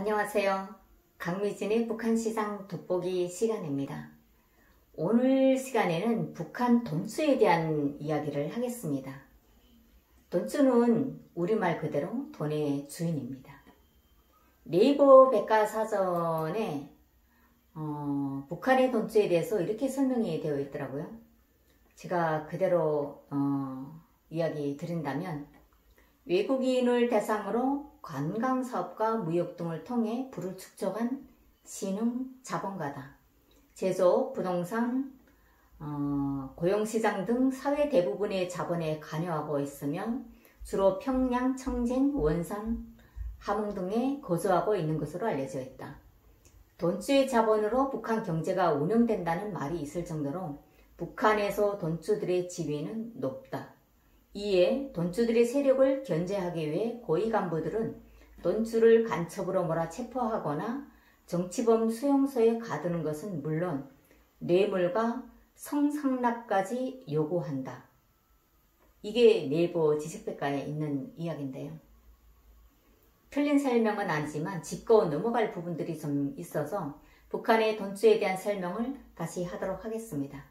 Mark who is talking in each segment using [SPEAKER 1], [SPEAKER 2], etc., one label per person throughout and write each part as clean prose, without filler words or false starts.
[SPEAKER 1] 안녕하세요. 강미진의 북한시장 돋보기 시간입니다. 오늘 시간에는 북한 돈주에 대한 이야기를 하겠습니다. 돈주는 우리말 그대로 돈의 주인입니다. 네이버 백과사전에 북한의 돈주에 대해서 이렇게 설명이 되어 있더라고요. 제가 그대로 이야기 드린다면, 외국인을 대상으로 관광사업과 무역 등을 통해 부를 축적한 신흥 자본가다. 제조, 부동산, 고용시장 등 사회 대부분의 자본에 관여하고 있으며 주로 평양, 청진, 원산, 함흥 등에 거주하고 있는 것으로 알려져 있다. 돈주의 자본으로 북한 경제가 운영된다는 말이 있을 정도로 북한에서 돈주들의 지위는 높다. 이에 돈주들의 세력을 견제하기 위해 고위 간부들은 돈주를 간첩으로 몰아 체포하거나 정치범 수용소에 가두는 것은 물론 뇌물과 성상납까지 요구한다. 이게 네이버 지식백과에 있는 이야기인데요. 틀린 설명은 아니지만 짚고 넘어갈 부분들이 좀 있어서 북한의 돈주에 대한 설명을 다시 하도록 하겠습니다.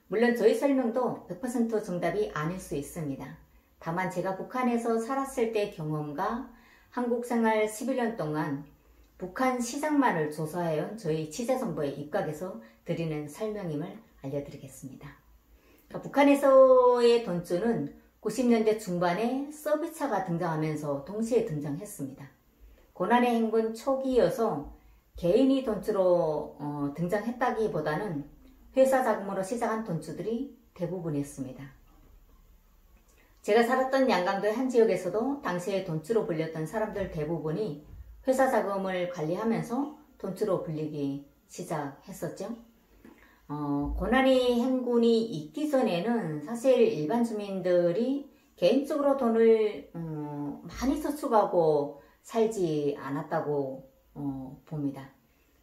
[SPEAKER 1] 물론 저희 설명도 100% 정답이 아닐 수 있습니다. 다만 제가 북한에서 살았을 때 경험과 한국 생활 11년 동안 북한 시장만을 조사해온 저희 취재정보에 입각해서 드리는 설명임을 알려드리겠습니다. 북한에서의 돈주는 90년대 중반에 서비스차가 등장하면서 동시에 등장했습니다. 고난의 행군 초기여서 개인이 돈주로 등장했다기보다는 회사 자금으로 시작한 돈주들이 대부분이었습니다. 제가 살았던 양강도의 한 지역에서도 당시에 돈주로 불렸던 사람들 대부분이 회사 자금을 관리하면서 돈주로 불리기 시작했었죠. 고난의 행군이 있기 전에는 사실 일반 주민들이 개인적으로 돈을 많이 저축하고 살지 않았다고 봅니다.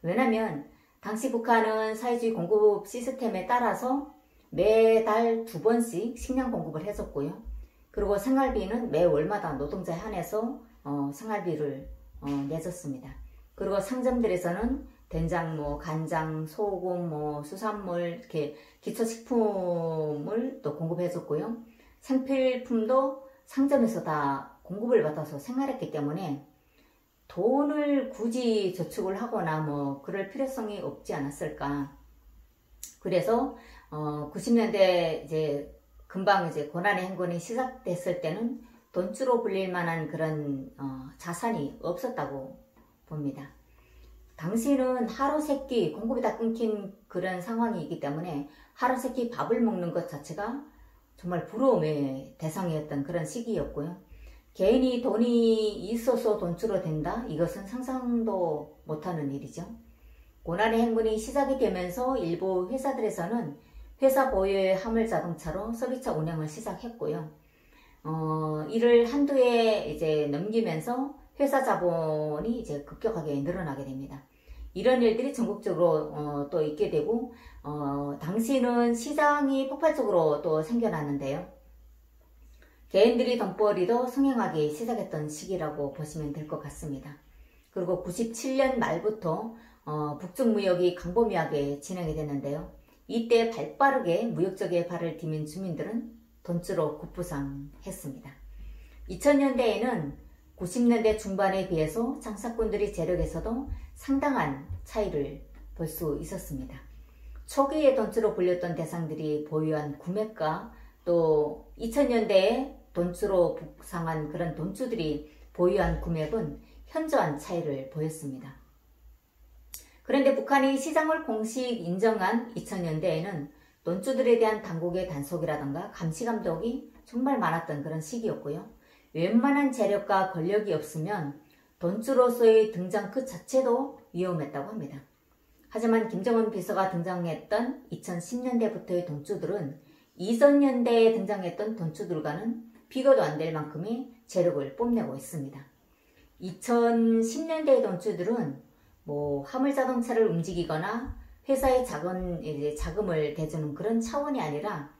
[SPEAKER 1] 왜냐하면 당시 북한은 사회주의 공급 시스템에 따라서 매달 2번씩 식량 공급을 해줬고요. 그리고 생활비는 매 월마다 노동자에 한해서 생활비를 내줬습니다. 그리고 상점들에서는 된장, 간장, 소금, 수산물 이렇게 기초식품을 또 공급해줬고요. 생필품도 상점에서 다 공급을 받아서 생활했기 때문에 돈을 굳이 저축을 하거나 그럴 필요성이 없지 않았을까. 그래서 90년대 금방 고난의 행군이 시작됐을 때는 돈주로 불릴 만한 그런 자산이 없었다고 봅니다. 당시는 하루 세끼 공급이 다 끊긴 그런 상황이기 때문에 하루 세끼 밥을 먹는 것 자체가 정말 부러움의 대상이었던 그런 시기였고요. 개인이 돈이 있어서 돈주로 된다? 이것은 상상도 못하는 일이죠. 고난의 행군이 시작이 되면서 일부 회사들에서는 회사 보유의 화물자동차로 서비스차 운영을 시작했고요. 이를 한두 해 넘기면서 회사 자본이 급격하게 늘어나게 됩니다. 이런 일들이 전국적으로 또 있게 되고, 당시는 시장이 폭발적으로 또 생겨났는데요. 개인들이 돈벌이도 성행하기 시작했던 시기라고 보시면 될 것 같습니다. 그리고 97년 말부터 북중 무역이 광범위하게 진행이 됐는데요. 이때 발빠르게 무역 쪽에 발을 디민 주민들은 돈주로 급부상했습니다. 2000년대에는 90년대 중반에 비해서 장사꾼들이 재력에서도 상당한 차이를 볼 수 있었습니다. 초기에 돈주로 불렸던 대상들이 보유한 구매가, 또 2000년대에 돈주로 북상한 그런 돈주들이 보유한 금액은 현저한 차이를 보였습니다. 그런데 북한이 시장을 공식 인정한 2000년대에는 돈주들에 대한 당국의 단속이라던가 감시 감독이 정말 많았던 그런 시기였고요. 웬만한 재력과 권력이 없으면 돈주로서의 등장 그 자체도 위험했다고 합니다. 하지만 김정은 비서가 등장했던 2010년대부터의 돈주들은 이전 연대에 등장했던 돈주들과는 비교도 안 될 만큼의 재력을 뽐내고 있습니다. 2010년대의 돈주들은 화물자동차를 움직이거나 회사에 자금을 대주는 그런 차원이 아니라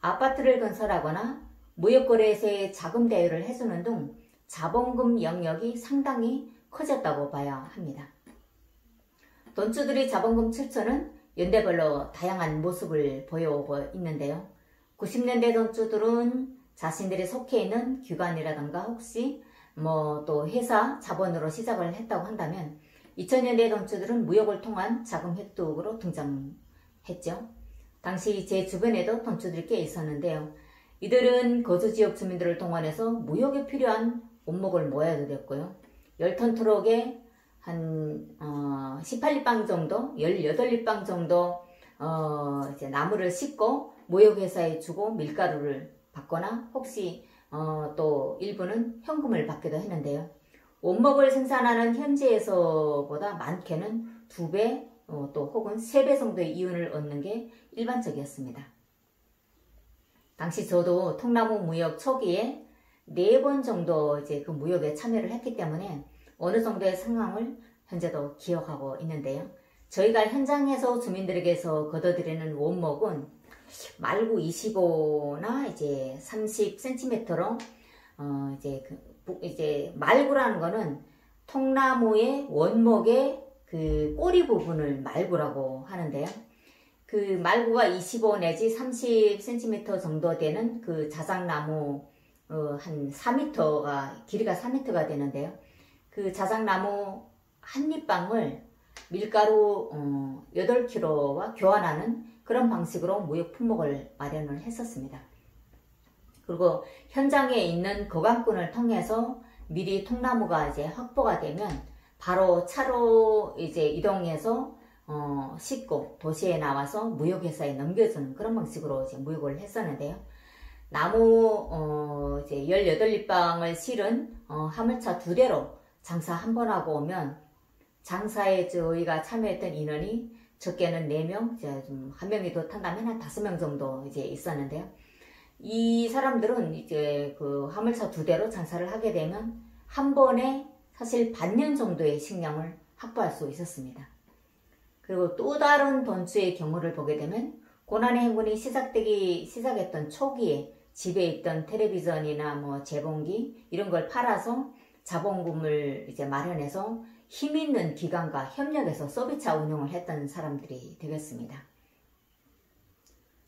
[SPEAKER 1] 아파트를 건설하거나 무역거래에서의 자금 대여를 해주는 등 자본금 영역이 상당히 커졌다고 봐야 합니다. 돈주들의 자본금 출처는 연대별로 다양한 모습을 보여오고 있는데요. 90년대 돈주들은 자신들이 속해 있는 기관이라든가 혹시 또 회사 자본으로 시작을 했다고 한다면 2000년대 돈주들은 무역을 통한 자금 획득으로 등장했죠. 당시 제 주변에도 돈주들이 꽤 있었는데요. 이들은 거주지역 주민들을 동원해서 무역에 필요한 원목을 모아들였고요. 10톤 트럭에 한 18리방 정도, 18리방 정도 이제 나무를 싣고 무역회사에 주고 밀가루를 받거나 혹시 또 일부는 현금을 받기도 했는데요. 원목을 생산하는 현지에서보다 많게는 2배 또 혹은 3배 정도의 이윤을 얻는 게 일반적이었습니다. 당시 저도 통나무 무역 초기에 4번 정도 이제 그 무역에 참여를 했기 때문에 어느 정도의 상황을 현재도 기억하고 있는데요. 저희가 현장에서 주민들에게서 걷어들이는 원목은 말구 25나 이제 30cm로 이제 말구라는 거는 통나무의 원목의 그 꼬리 부분을 말구라고 하는데요. 그 말구가 25 내지 30cm 정도 되는 그 자작나무 한 4m가 길이가 4m가 되는데요. 그 자작나무 한 잎방을 밀가루 8kg와 교환하는 그런 방식으로 무역 품목을 마련을 했었습니다. 그리고 현장에 있는 거강꾼을 통해서 미리 통나무가 이제 확보가 되면 바로 차로 이제 이동해서 싣고 도시에 나와서 무역회사에 넘겨주는 그런 방식으로 이제 무역을 했었는데요. 나무 이제 18립방을 실은 화물차 2대로 장사 한 번 하고 오면 장사에 저희가 참여했던 인원이 적게는 4명, 이제 좀 한 명이 더 탄다면 한 5명 정도 이제 있었는데요. 이 사람들은 이제 그 화물차 2대로 장사를 하게 되면 한 번에 사실 반년 정도의 식량을 확보할 수 있었습니다. 그리고 또 다른 돈주의 경우를 보게 되면 고난의 행군이 시작했던 초기에 집에 있던 텔레비전이나 재봉기 이런 걸 팔아서 자본금을 이제 마련해서 힘 있는 기관과 협력해서 서비스차 운영을 했던 사람들이 되겠습니다.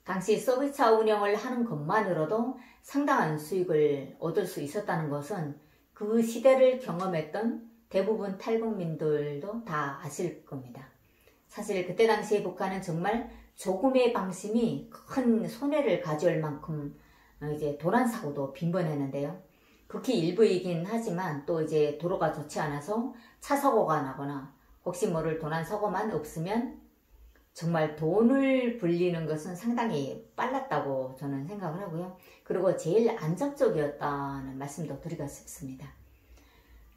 [SPEAKER 1] 당시 서비스차 운영을 하는 것만으로도 상당한 수익을 얻을 수 있었다는 것은 그 시대를 경험했던 대부분 탈북민들도 다 아실 겁니다. 사실 그때 당시에 북한은 정말 조금의 방심이 큰 손해를 가져올 만큼 이제 도난사고도 빈번했는데요. 극히 일부이긴 하지만 또 이제 도로가 좋지 않아서 차 사고가 나거나 혹시 모를 도난사고만 없으면 정말 돈을 불리는 것은 상당히 빨랐다고 저는 생각을 하고요. 그리고 제일 안정적이었다는 말씀도 드리고 싶습니다.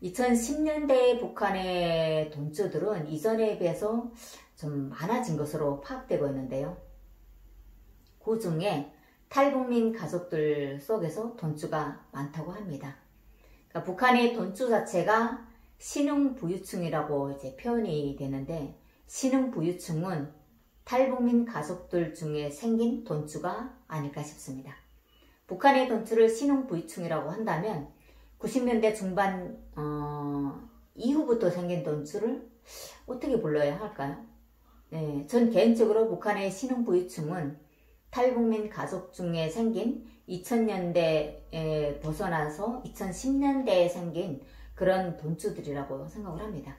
[SPEAKER 1] 2010년대 북한의 돈주들은 이전에 비해서 좀 많아진 것으로 파악되고 있는데요. 그 중에 탈북민 가족들 속에서 돈주가 많다고 합니다. 그러니까 북한의 돈주 자체가 신흥부유층이라고 이제 표현이 되는데, 신흥부유층은 탈북민 가족들 중에 생긴 돈주가 아닐까 싶습니다. 북한의 돈주를 신흥부유층이라고 한다면 90년대 중반 이후부터 생긴 돈주를 어떻게 불러야 할까요? 네, 전 개인적으로 북한의 신흥부유층은 탈북민 가족 중에 생긴 2000년대에 벗어나서 2010년대에 생긴 그런 돈주들이라고 생각을 합니다.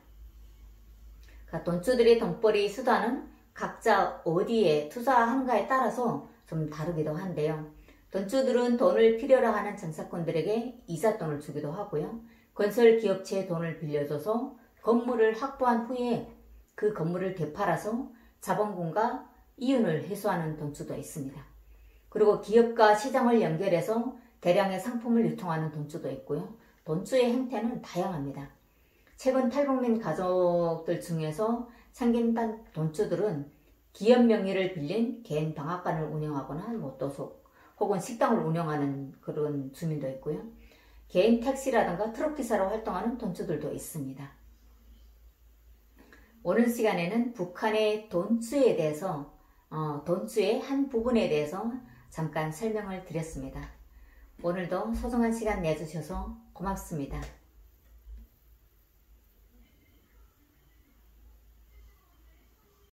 [SPEAKER 1] 그러니까 돈주들의 돈벌이 수단은 각자 어디에 투자하는가에 따라서 좀 다르기도 한데요. 돈주들은 돈을 필요로 하는 장사꾼들에게 이삿돈을 주기도 하고요. 건설기업체에 돈을 빌려줘서 건물을 확보한 후에 그 건물을 되팔아서 자본금과 이윤을 회수하는 돈주도 있습니다. 그리고 기업과 시장을 연결해서 대량의 상품을 유통하는 돈주도 있고요. 돈주의 형태는 다양합니다. 최근 탈북민 가족들 중에서 생긴 돈주들은 기업 명의를 빌린 개인 방앗간을 운영하거나 혹은 식당을 운영하는 그런 주민도 있고요. 개인 택시라든가 트럭기사로 활동하는 돈주들도 있습니다. 오늘 시간에는 북한의 돈주에 대해서 돈주의 한 부분에 대해서 잠깐 설명을 드렸습니다. 오늘도 소중한 시간 내주셔서 고맙습니다.